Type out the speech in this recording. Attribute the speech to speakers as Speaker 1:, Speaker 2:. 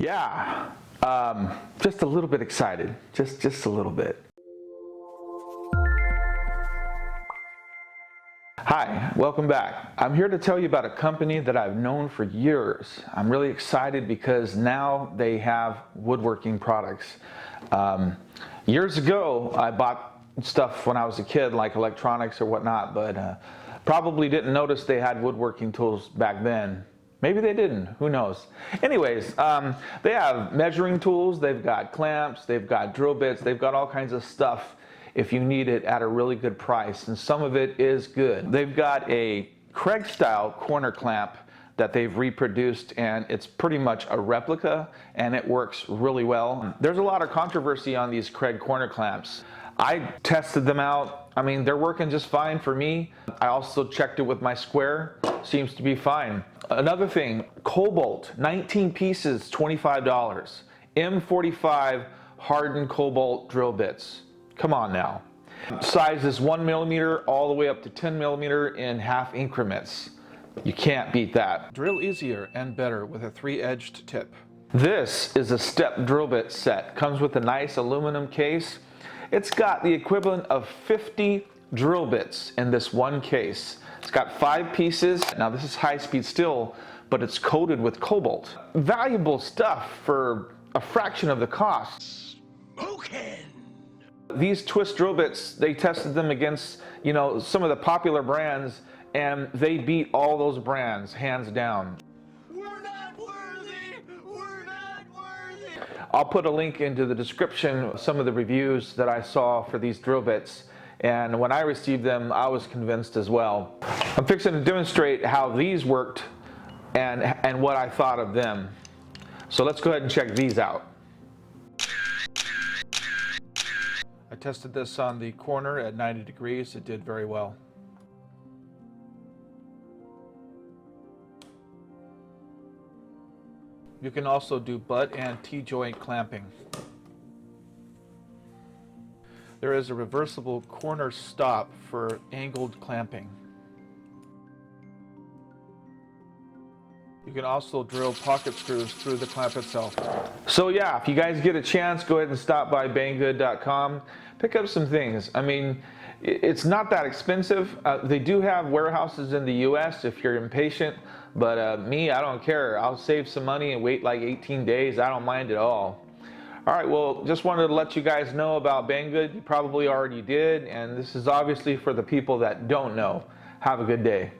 Speaker 1: Yeah, just a little bit excited, just a little bit. Hi, welcome back. I'm here to tell you about a company that I've known for years. I'm really excited because now they have woodworking products. Years ago, I bought stuff when I was a kid, like electronics or whatnot, but probably didn't notice they had woodworking tools back then. Maybe they didn't, who knows. Anyways, they have measuring tools, they've got clamps, they've got drill bits, they've got all kinds of stuff if you need it at a really good price, and some of it is good. They've got a Craig style corner clamp that they've reproduced, and it's pretty much a replica, and it works really well. There's a lot of controversy on these Craig corner clamps. I tested them out. I mean, they're working just fine for me. I also checked it with my square. Seems to be fine. Another thing, Cobalt, 19 pieces, $25. M45 hardened Cobalt drill bits. Come on now. Size is 1 millimeter all the way up to 10 millimeter in half increments. You can't beat that. Drill easier and better with a 3-edged tip. This is a step drill bit set. Comes with a nice aluminum case. It's got the equivalent of 50 drill bits in this one case. It's got 5 pieces. Now this is high speed steel, but it's coated with cobalt. Valuable stuff for a fraction of the cost. Smoking! These twist drill bits, they tested them against, some of the popular brands, and they beat all those brands, hands down. We're not worthy! We're not worthy! I'll put a link into the description of some of the reviews that I saw for these drill bits, and when I received them, I was convinced as well. I'm fixing to demonstrate how these worked and what I thought of them. So let's go ahead and check these out. I tested this on the corner at 90 degrees. It did very well. You can also do butt and T-joint clamping. There is a reversible corner stop for angled clamping. You can also drill pocket screws through the clamp itself. So yeah, if you guys get a chance, go ahead and stop by Banggood.com. Pick up some things. I mean, it's not that expensive. They do have warehouses in the US if you're impatient, but me, I don't care. I'll save some money and wait like 18 days. I don't mind at all. All right, well, just wanted to let you guys know about Banggood. You probably already did, and this is obviously for the people that don't know. Have a good day.